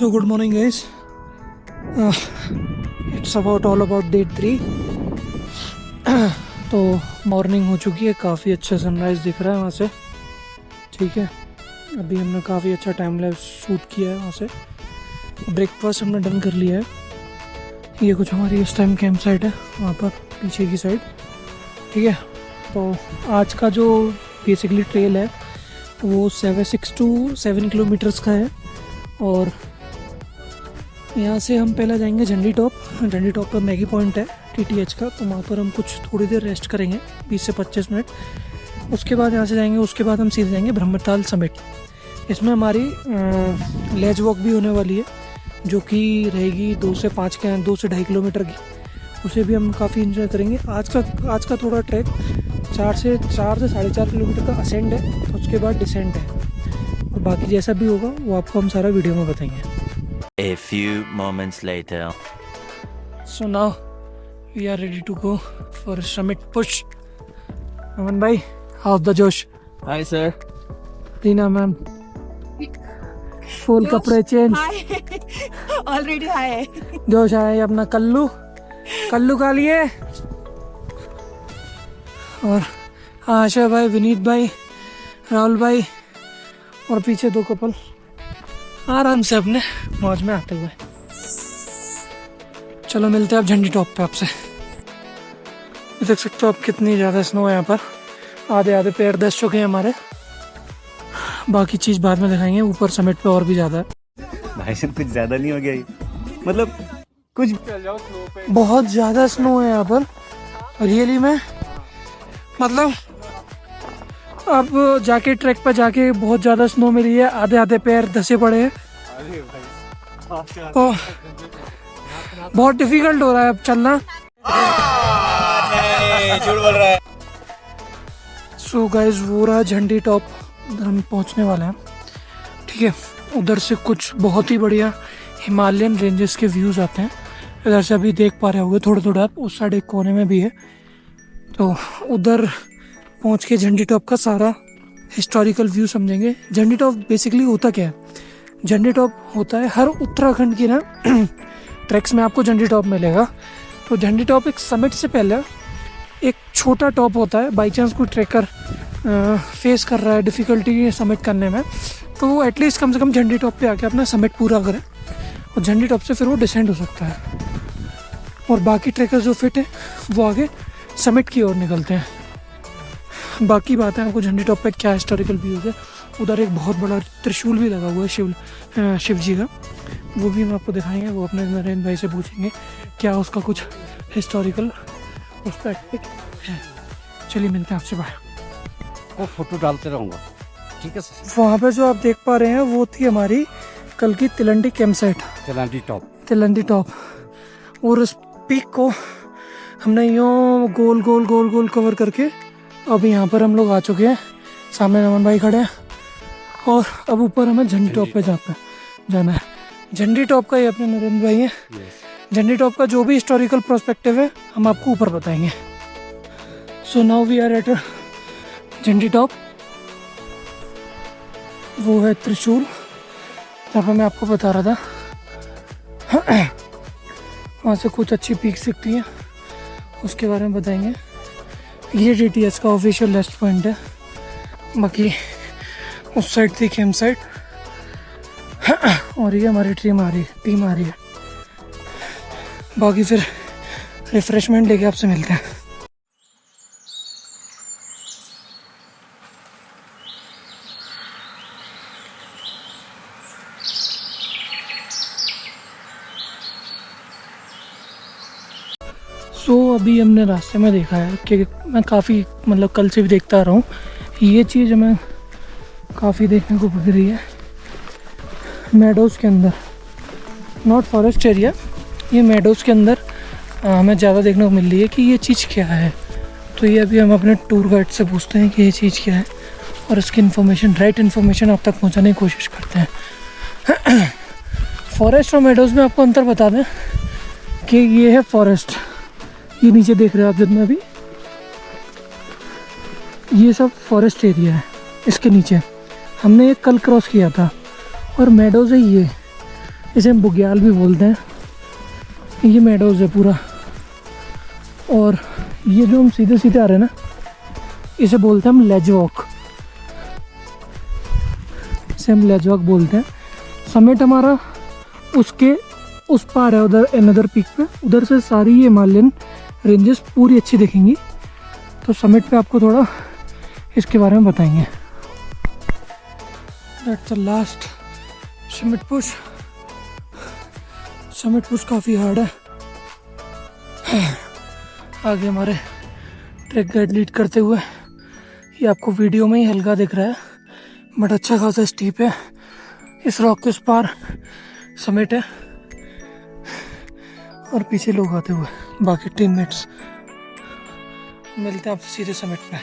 So good morning guys. It's all about day 3. तो morning हो चुकी है, काफ़ी अच्छा सनराइज़ दिख रहा है वहाँ से. ठीक है, अभी हमने काफ़ी अच्छा टाइम लैप्स शूट किया है वहाँ से. ब्रेकफास्ट हमने डन कर लिया है. ये कुछ हमारी इस टाइम कैंप साइट है वहाँ पर पीछे की साइड. ठीक है, तो आज का जो बेसिकली ट्रेल है वो 6 to 7 किलोमीटर्स का है. और यहाँ से हम पहले जाएंगे झंडी टॉप. झंडी टॉप पर मैगी पॉइंट है TTH का, तो वहाँ पर हम कुछ थोड़ी देर रेस्ट करेंगे 20 से 25 मिनट. उसके बाद यहाँ से जाएंगे, उसके बाद हम सीधे जाएंगे ब्रह्मताल समिट. इसमें हमारी लेज वॉक भी होने वाली है जो कि रहेगी 2 से 2.5 किलोमीटर की. उसे भी हम काफ़ी इन्जॉय करेंगे. आज का थोड़ा ट्रैक 4 से 4.5 किलोमीटर का असेंड है, तो उसके बाद डिसेंट है. और बाकी जैसा भी होगा वो आपको हम सारा वीडियो में बताएंगे. A few moments later. So now we are ready to go for summit push. Aman bhai, how's the Josh? Hi sir. Reena ma'am, full kapde change. Hi. Already hi. Josh आया अपना कल्लू का लिए. और आशा भाई, विनीत भाई, राहुल भाई और पीछे 2 कपल आराम से अपने मौज में आते हुए. चलो मिलते हैं अब झंडी टॉप पे आपसे. देख सकते हो आप कितनी ज़्यादा स्नो है यहाँ पर. आधे पैर दस चुके हैं हमारे. बाकी चीज़ बाद में दिखाएंगे. ऊपर समिट पे और भी ज़्यादा है. भाई साहब कुछ ज़्यादा नहीं हो गया ये? मतलब कुछ बहुत ज़्यादा स्नो है यहाँ पर रियली में. मतलब अब जाके ट्रैक पर जाके बहुत ज़्यादा स्नो मिली है. आधे पैर धसे पड़े हैं, तो बहुत डिफिकल्ट हो रहा है अब चलना. झूठ बोल रहा है. सो गाइस, वो रहा झंडी टॉप. उधर हम पहुंचने वाले हैं. ठीक है, उधर से कुछ बहुत ही बढ़िया हिमालयन रेंजेस के व्यूज़ आते हैं. इधर से अभी देख पा रहे होंगे थोड़ा आप. उस साइड एक कोने में भी है, तो उधर पहुंच के झंडी टॉप का सारा हिस्टोरिकल व्यू समझेंगे. झंडी टॉप बेसिकली होता क्या है? झंडी टॉप होता है हर उत्तराखंड की ना ट्रैक्स में आपको झंडी टॉप मिलेगा. तो झंडी टॉप एक समिट से पहले एक छोटा टॉप होता है. बाई चांस कोई ट्रैकर फेस कर रहा है डिफ़िकल्टी समिट करने में, तो वो एटलीस्ट कम से कम झंडी टॉप पे आके अपना समिट पूरा करे, और झंडी टॉप से फिर वो डिसेंड हो सकता है. और बाकी ट्रैकर जो फिट है वो आगे समिट की ओर निकलते हैं. बाकी बात है आपको झंडी टॉप पे क्या हिस्टोरिकल व्यूज़ है. उधर एक बहुत बड़ा त्रिशूल भी लगा हुआ है शिव जी का. वो भी हम आपको दिखाएंगे. वो अपने नरेंद्र भाई से पूछेंगे क्या उसका कुछ हिस्टोरिकल उस पर है. चलिए मिलते हैं आपसे बाहर. वो फोटो डालते रहूँगा. ठीक है सर. वहाँ पे जो आप देख पा रहे हैं वो थी हमारी कल की तिलंडी कैंप साइट. तिलंडी टॉप. और इस पीक को हमने यूँ गोल कवर करके अभी यहाँ पर हम लोग आ चुके हैं. सामने नमन भाई खड़े हैं, और अब ऊपर हमें झंडी टॉप पे जाना है. झंडी टॉप का ये अपने नरेंद्र भाई है. झंडी टॉप का जो भी हिस्टोरिकल पर्सपेक्टिव है हम आपको ऊपर बताएंगे. So now we are at Jhandi top. वो है त्रिशूल जहाँ पर मैं आपको बता रहा था. वहाँ से कुछ अच्छी पीक्स दिखती हैं, उसके बारे में बताएंगे. ये TTH का ऑफिशियल लास्ट पॉइंट है. बाकी उस साइड थी कैंप साइड, और ये हमारी टीम आ रही है. बाकी फिर रिफ्रेशमेंट लेके आपसे मिलते हैं. तो अभी हमने रास्ते में देखा है कि मैं काफ़ी मतलब कल से भी देखता आ रहा हूँ. ये चीज़ हमें काफ़ी देखने को मिल रही है मेडोज़ के अंदर. नॉट फॉरेस्ट एरिया, ये मेडोज़ के अंदर हमें ज़्यादा देखने को मिल रही है कि ये चीज़ क्या है. तो ये अभी हम अपने टूर गाइड से पूछते हैं कि ये चीज़ क्या है, और इसकी राइट इन्फॉर्मेशन आप तक पहुँचाने की कोशिश करते हैं. फॉरेस्ट और मेडोज़ में आपको अंतर बता दें कि ये है फॉरेस्ट. ये नीचे देख रहे हैं आप जितना भी, ये सब फॉरेस्ट एरिया है. इसके नीचे हमने एक कल क्रॉस किया था, और मेडोज़ है ये. इसे हम बुग्याल भी बोलते हैं। ये मेडोज़ है पूरा, और ये जो हम सीधे सीधे आ रहे हैं ना, इसे बोलते हैं हम लेज वॉक, इसे हम लेज वॉक बोलते हैं। समिट हमारा उसके उस पार है, उधर अनदर पीक पे, उधर से सारी ये हिमालयन रेंजेस पूरी अच्छी दिखेंगी। तो समिट पे आपको थोड़ा इसके बारे में बताएंगे। That's the last summit push. Summit push काफ़ी हार्ड है। आगे हमारे ट्रैक गाइड लीड करते हुए, ये आपको वीडियो में ही हल्का दिख रहा है बट अच्छा खासा स्टीप है। इस रॉक के उस पार समिट है और पीछे लोग आते हुए, बाकी टीममेट्स। मिलते हैं आपसे सीधे समिट पे।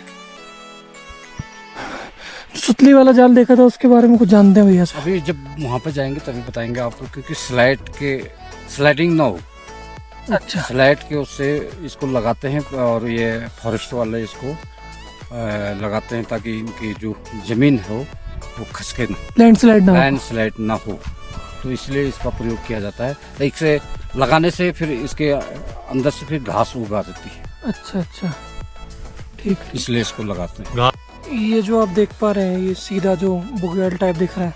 सुतली वाला जाल देखा था, उसके बारे में कुछ जानते हैं भैया साहब? अभी जब वहाँ पे जाएंगे तभी बताएंगे आपको, क्योंकि स्लाइडिंग ना हो। अच्छा, स्लाइड के उससे इसको लगाते हैं, और ये फॉरेस्ट वाले इसको लगाते हैं ताकि इनकी जो जमीन हो वो खसके ना, लैंडस्लाइड ना हो। लैंडस्लाइड ना हो, तो इसलिए इसका प्रयोग किया जाता है। एक से लगाने से फिर इसके अंदर से फिर घास उगा जाती है, अच्छा अच्छा, ठीक। इसलिए इसको लगाते हैं। ये जो आप देख पा रहे हैं, ये सीधा जो बुग्याल टाइप दिख रहा है,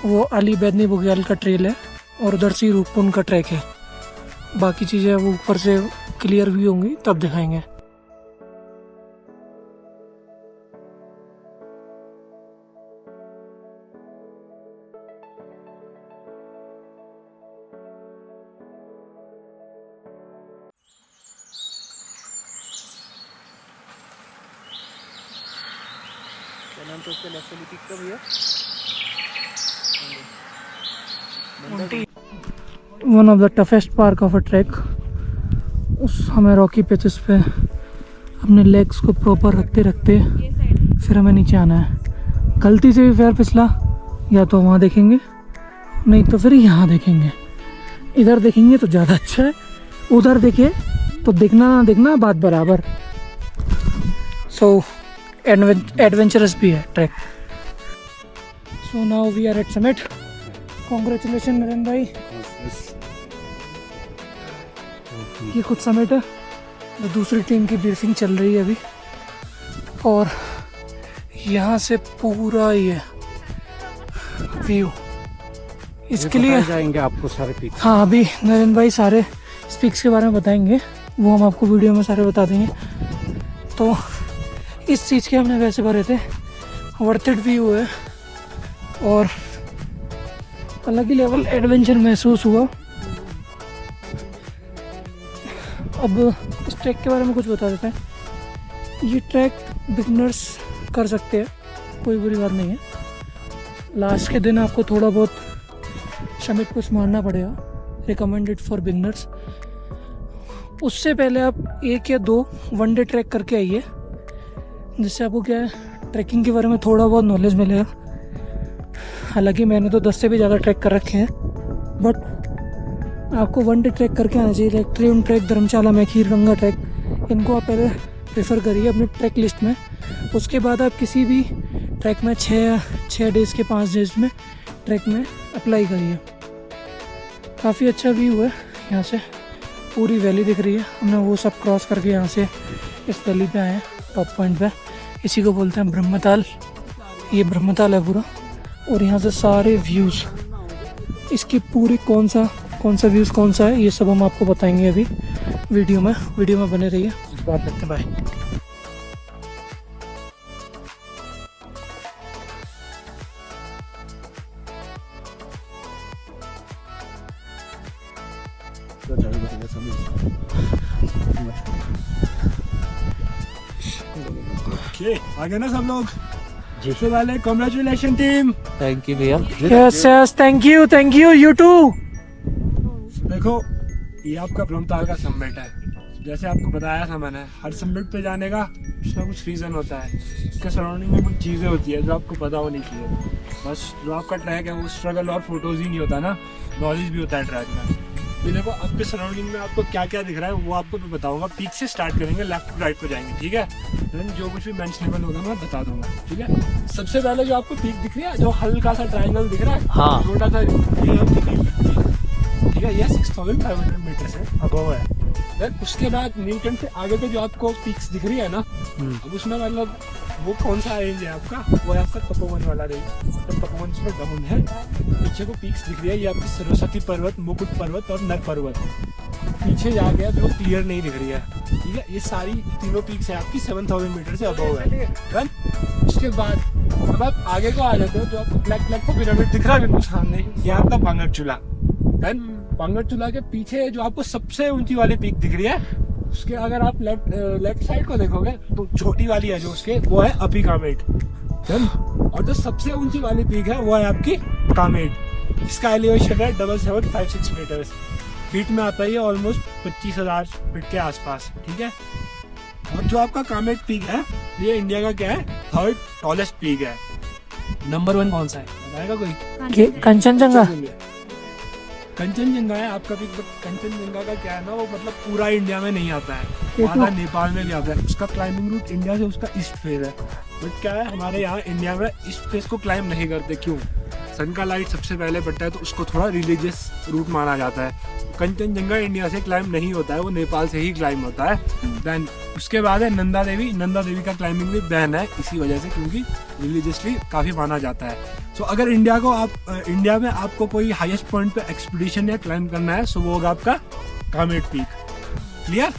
वो अली बैदनी बुग्याल का ट्रेल है, और उधर से रूपकुंड का ट्रैक है। बाकी चीज़ें वो ऊपर से क्लियर भी होंगी तब दिखाएंगे। क्या नाम तो उसके लेफ्ट वाली पीक का भैया? One of the toughest part of a track. उस हमें रॉकी पेचेस पे अपने लेग्स को प्रॉपर रखते रखते फिर हमें नीचे आना है। गलती से भी पैर फिसला, या तो वहाँ देखेंगे, नहीं तो फिर यहाँ देखेंगे। इधर देखेंगे तो ज़्यादा अच्छा है, उधर देखे तो दिखना ना दिखना बात बराबर। सो एडवेंचरस भी है track. So now we are at summit. Congratulation Narendra भाई। ये कुछ समिट है जो दूसरी टीम की ब्रीफिंग चल रही है अभी, और यहाँ से पूरा ये व्यू इसके लिए जाएंगे आपको सारे पीक। हाँ, अभी नरेंद्र भाई सारे स्पीक्स के बारे में बताएंगे, वो हम आपको वीडियो में सारे बता देंगे। तो इस चीज़ के हमने वैसे भरे थे, वर्थ इट व्यू है, और अलग ही लेवल एडवेंचर महसूस हुआ। अब इस ट्रैक के बारे में कुछ बता देते हैं। ये ट्रैक बिगनर्स कर सकते हैं, कोई बुरी बात नहीं है। लास्ट के दिन आपको थोड़ा बहुत समिट पुश मारना पड़ेगा, रिकमेंडेड फॉर बिगनर्स। उससे पहले आप 1 या 2 वनडे ट्रैक करके आइए, जिससे आपको क्या है, ट्रैकिंग के बारे में थोड़ा बहुत नॉलेज मिलेगा। हालांकि मैंने तो 10 से भी ज़्यादा ट्रैक कर रखे हैं, बट आपको वनडे ट्रैक करके आना चाहिए। लाइक ट्रिउन ट्रैक, धर्मशाला में खीरगंगा ट्रैक, इनको आप पहले प्रेफर करिए अपने ट्रैक लिस्ट में। उसके बाद आप किसी भी ट्रैक में 6 डेज़ के 5 डेज़ में ट्रैक में अप्लाई करिए। काफ़ी अच्छा व्यू है, यहाँ से पूरी वैली दिख रही है। हमने वो सब क्रॉस करके यहाँ से इस वैली पे आए हैं, टॉप पॉइंट पे। इसी को बोलते हैं ब्रह्मताल। ये ब्रह्मताल है पूरा, और यहाँ से सारे व्यूज़, इसकी पूरी कौन सा व्यूज़ कौन सा है, ये सब हम आपको बताएंगे अभी वीडियो में बने रहिए। बात करते हैं, बाय। आगे ना सब लोग जी। तो वाले कांग्रेचुलेशन टीम। थैंक यू भैया। Yes, thank you, you too. देखो, ये आपका ब्रह्मताल का समिट है। जैसे आपको बताया था मैंने, हर समिट पे जाने का उसका कुछ रीज़न होता है। इसके सराउंडिंग में कुछ चीज़ें होती है जो आपको पता होनी चाहिए। बस जो आपका ट्रैक है वो स्ट्रगल और फोटोज़ ही नहीं होता ना, नॉलेज भी होता है ट्रैक में। ये देखो, आपके सराउंडिंग में आपको क्या क्या दिख रहा है वो आपको मैं बताऊंगा। पीक से स्टार्ट करेंगे, लेफ्ट टू राइट को जाएंगे, ठीक है? देन जो कुछ भी मेंशनेबल होगा मैं बता दूंगा, ठीक है? सबसे पहले जो आपको पीक दिख रही है, जो हल्का सा ट्रायंगल दिख रहा है, हाँ, छोटा सा, ये आपकी पीक है। ठीक है, ये 6500 मीटर से अबव है। देन उसके बाद नीलकंठ से आगे के जो आपको पीक्स दिख रही है ना, अब उसमें मतलब वो कौन सा रेंज है आपका, वो है आपका तपोवन वाला रेंज, मतलब तपोवन इसमें डाउन है। पीछे को पीक्स दिख रही है, ये आपकी सरस्वती पर्वत, मुकुट पर्वत और नर पर्वत। पीछे जाके अब वो क्लियर नहीं दिख रही है, ठीक है। ये सारी तीनों पीक्स है आपकी 7000 मीटर से अबव है। देन उसके बाद अब आप आगे को आ जाते हो, जो आपको ब्लैक ब्लैक को पिरामिड दिख रहा है बिल्कुल सामने, ये आपका पांगरचूला। देन पांगरचूला के पीछे जो आपको सबसे ऊंची वाली पीक दिख रही है, उसके अगर आप लेफ्ट साइड को देखोगे तो छोटी वाली है जो उसके, वो है अपी कामेट। देन और जो सबसे ऊंची वाली पीक है वो है आपकी कामेट। इसका एलिवेशन है 7756 मीटर, फीट में आता है ये ऑलमोस्ट 25000 फीट के आसपास, ठीक है। और जो आपका कामेट पीक है, ये इंडिया का क्या है, 3rd टॉलेस्ट पीक है। नंबर 1 कौन सा है, बताएगा कोई? कंचनजंगा। कंचनजंगा है आपका पीक, बट कंचनजंगा का क्या है ना, वो मतलब पूरा इंडिया में नहीं आता है, आधा नेपाल में भी आता है। उसका क्लाइंबिंग रूट इंडिया से उसका ईस्ट फेस है, बट क्या है हमारे यहाँ इंडिया में ईस्ट फेस को क्लाइंब नहीं करते। क्यों? सन का लाइट सबसे पहले पड़ता है, तो उसको थोड़ा रिलीजियस रूट माना जाता है। कंचनजंगा इंडिया से क्लाइंब नहीं होता है, वो नेपाल से ही क्लाइंब होता है। देन उसके बाद है नंदा देवी। नंदा देवी का क्लाइंबिंग भी बैन है इसी वजह से, क्योंकि रिलीजियसली काफ़ी माना जाता है। सो अगर इंडिया में आपको कोई हाईएस्ट पॉइंट पे एक्सपीडिशन या क्लाइंब करना है, सो वो होगा आपका कामेट पीक। क्लियर?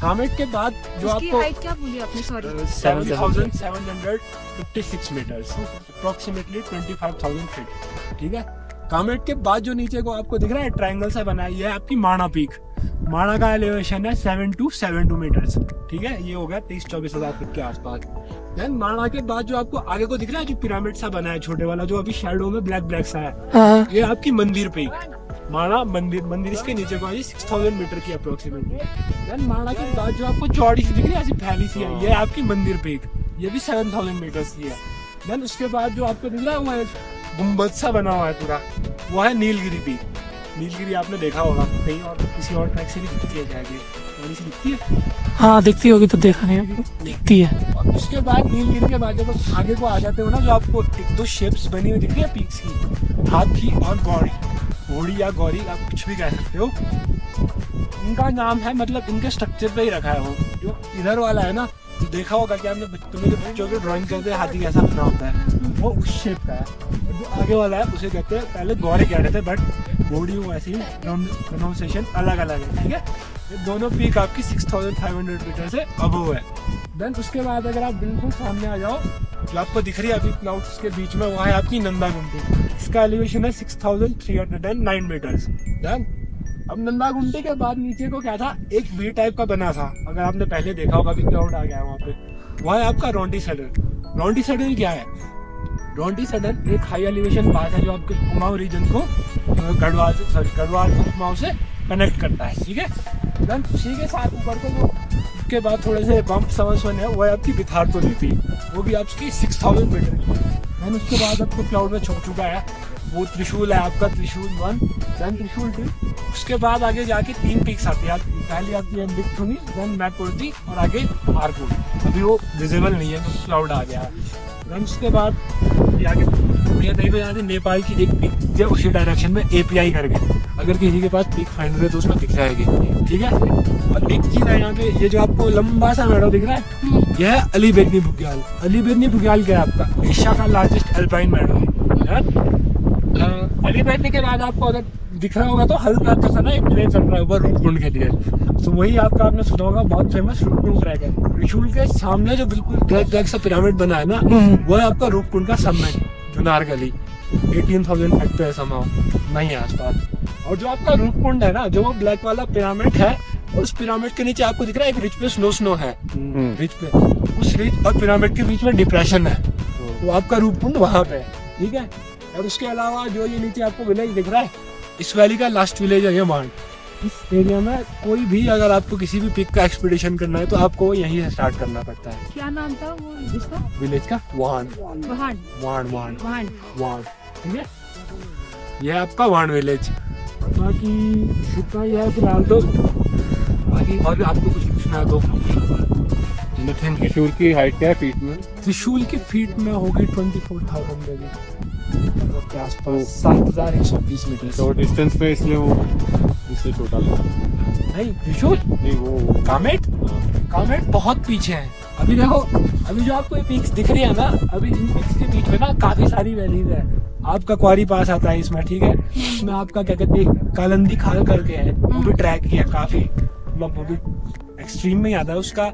कामेट के बाद जो आपको हाइट क्या बोली आपने, सॉरी? 7756 मीटर्स, अप्रोक्सीमेटली 25000 फीट, ठीक है। कामेट के बाद जो नीचे को आपको दिख रहा है ट्रायंगल सा बना है, ये है आपकी माणा पीक। माणा का एलिवेशन है 7272 मीटर्स, ठीक है। ये हो गया 23-24 हजार फीट के आसपास। देन माणा के बाद जो आपको आगे को दिख रहा है, जो पिरामिड सा बना है छोटे वाला, जो अभी शैडो में ब्लैक ब्लैक सा है, ये आपकी मंदिर पीक। माणा मंदिर इसके नीचे को है 6000 मीटर की अप्रोक्सीमेटली। देन माणा के बाद जो आपको चौड़ी सी दिख रही है, ऐसी फैली सी है, ये है आपकी मंदिर पीक, ये भी 7000 मीटर्स की है। देन उसके बाद जो आपको दिख रहा है वो है गुम्बद सा बना हुआ है पूरा, वो है नीलगिरी पीक। नीलगिरी आपने देखा होगा कहीं और किसी और ट्रैक से भी दिखती है, जाएगी थोड़ी सी दिखती है। हाँ दिखती होगी, तो देखा नहीं अभी, दिखती है। और उसके बाद नीलगिरी के बाद जब आप आगे को आ जाते हो ना, जो आपको 1-2 शेप्स बनी हुई दिख रही है पीक्स की, हाथी और गौरी, घोड़ी या गौरी आप कुछ भी कह सकते हो। इनका नाम है, मतलब इनके स्ट्रक्चर पे ही रखा है। वो जो इधर वाला है ना, देखा होगा कि आपने बच्चों की ड्राइंग करते हैं हाथी कैसा बना होता है, वो उस शेप का है। जो आगे वाला है उसे कहते हैं, पहले गौरी कहते थे, बट घोड़ी वो ऐसे ही प्रोनाउंसिएशन अलग अलग है, ठीक है। ये दोनों पीक आपकी 6500 मीटर से अबव है। देन उसके बाद अगर आप बिल्कुल सामने आ जाओ, जो आपको दिख रही है अभी क्लाउड्स के बीच में, वहाँ है आपकी नंदा गुम्टी। इसका एलिवेशन है 6309 मीटर्स। देन अब नंदा गुम्टी के बाद नीचे को क्या था, एक वी टाइप का बना था, अगर आपने पहले देखा होगा कि क्लाउड आ गया है वहाँ पे, वहाँ है आपका रॉन्डी सडन। रॉन्डी सडन क्या है? रॉन्डी सडन एक हाई एलिवेशन पास है, जो आपके कुमाऊं रीजन को गढ़वाल को कुमाऊं से कनेक्ट करता है, ठीक है। देन उसी के साथ ऊपर को जो के बाद थोड़े से बम्प समझ है, वो है आपकी बिथार तो नीति, वो भी आपकी 6000 मीटर की। देन उसके बाद आपको क्लाउड में छुप चुका है, वो त्रिशूल है आपका, त्रिशूल 1, देन त्रिशूल 2। उसके बाद आगे जाके 3 पीक्स आती है। पहली आती है बिगथुनी, देन मैकपुर्ती और आगे आरकुट। अभी वो विजिबल नहीं है, तो क्लाउड आ गया है। देन उसके बाद आगे ये देखो, यहाँ से नेपाल की एक पीक है उसी डायरेक्शन में, API करके, अगर किसी के पास पीक फाइंडर है तो उसमें दिख जाएगी, ठीक है। और एक चीज है यहाँ पे, ये जो आपको लंबा सा मेडो दिख रहा है, यह है अलीबेरनी बुग्याल। अलीबेरनी बुग्याल क्या है आपका? एशिया का लार्जेस्ट अल्पाइन मेडो है। अलीबेरनी के बाद आपको अगर दिख रहा होगा तो हल्का सा ना एक ट्रेन चल रहा है ऊपर रूपकुंड के लिए, तो वही आपका आपने सुना होगा, बहुत फेमस रूपकुंड ट्रैक है। त्रिशूल के सामने जो बिल्कुल ब्लैक सा पिरामिड बना है ना, वो है आपका रूपकुंड का सबमिट, जुनार गली, 18,000 फीट पे समाओ नहीं है आसपास। और जो आपका रूपकुंड है ना, जो वो ब्लैक वाला पिरामिड है, उस पिरामिड के नीचे आपको दिख रहा है एक रिज पे स्नो है, रिज पे, उस रिज और पिरामिड के बीच में डिप्रेशन है, तो आपका रूपकुंड वहां पे है, ठीक है। और उसके अलावा जो ये नीचे आपको विलेज दिख रहा है, इस वैली का लास्ट विलेज है ये वाण। इस एरिया में कोई भी अगर आपको किसी भी पिक का एक्सपीडिशन करना है, तो आपको यहीं से स्टार्ट करना पड़ता है। क्या नाम था वो जिसका? विलेज का वाण, ठीक है। ये आपका वाण विलेज। बाकी इतना ही है फिलहाल तो, बाकी और भी आपको कुछ पूछना है तो। त्रिशूल की हाइट क्या है फीट में? त्रिशूल की फीट में होगी 24,000 होगी। के आसपास 7120 मीटर। तो डिस्टेंस पे इसलिए वो इससे छोटा लगा। नहीं त्रिशूल नहीं वो कामेट कामेट बहुत पीछे है। अभी देखो, अभी जो आपको ये पीक्स दिख रही है ना, अभी इन पीक्स के बीच में ना काफी सारी वैलीज है। आपका क्वारी पास आता है इसमें, ठीक है। इसमें आपका क्या कहते हैं कालंदी खाल करके है, वो भी ट्रैक किया काफी, मतलब वो भी एक्सट्रीम में ही आता है। उसका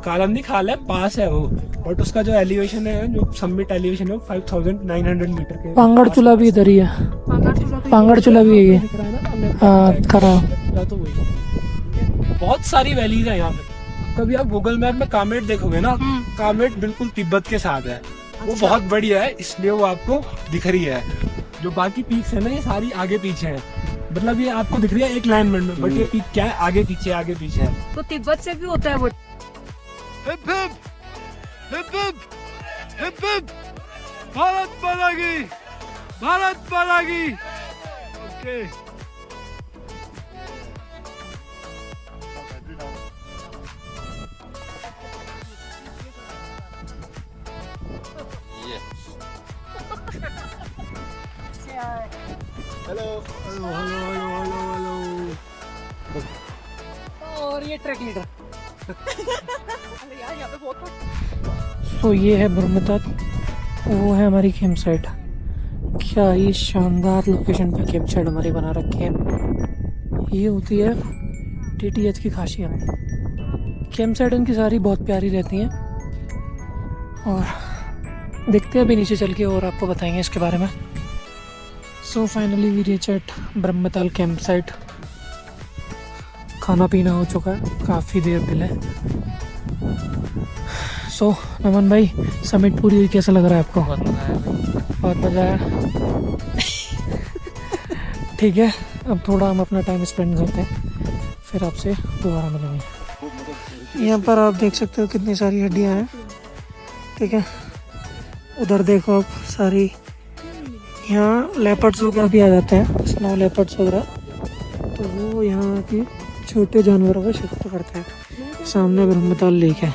कालंदी खाल है, पास है वो, बट उसका जो एलिवेशन है, जो सबमिट एलिवेशन है वो 5900 मीटर के। पांगड़ चूल्हा भी इधर ही है, पांगड़ चूल्हा भी है ये। दिख रहा है ना सामने? हाँ खरा। तो वही बहुत सारी वैलीज है यहाँ पे। कभी आप गूगल मैप में कामेट देखोगे ना, कामेट बिल्कुल तिब्बत के साथ है, वो बहुत बढ़िया है, इसलिए वो आपको दिख रही है। जो बाकी पीक्स है ना, ये सारी आगे पीछे है, मतलब ये आपको दिख रही है एक लाइन में, बट ये पीक क्या है, आगे पीछे है। तो तिब्बत से भी होता है वो। भारत पड़ेगी। ओके और ये ट्रैक लीडर। तो ये है ब्रह्मताल, वो है हमारी कैंप साइट। क्या ये शानदार लोकेशन पे कैंप साइट हमारी बना रखी है। ये होती है TTH की खासियत। कैंप साइट इनकी सारी बहुत प्यारी रहती हैं, और देखते हैं अभी नीचे चल के और आपको बताएंगे इसके बारे में। So finally we reach at Brahmatal camp site. खाना पीना हो चुका है, काफ़ी देर पहले। सो नमन भाई, समिट पूरी हुई, कैसा लग रहा है आपको? बहुत मज़ा आया। ठीक है, अब थोड़ा हम अपना टाइम स्पेंड करते हैं, फिर आपसे दोबारा मिलेंगे। यहाँ पर आप देख सकते हो कितनी सारी हड्डियाँ हैं, ठीक है। उधर देखो आप, सारी यहाँ लेपर्ड्स वगैरह भी आ जाते हैं, स्नो लेपर्ड्स वगैरह, तो वो यहाँ के छोटे जानवरों का शिकार करते हैं। सामने ब्रह्मताल लेक है।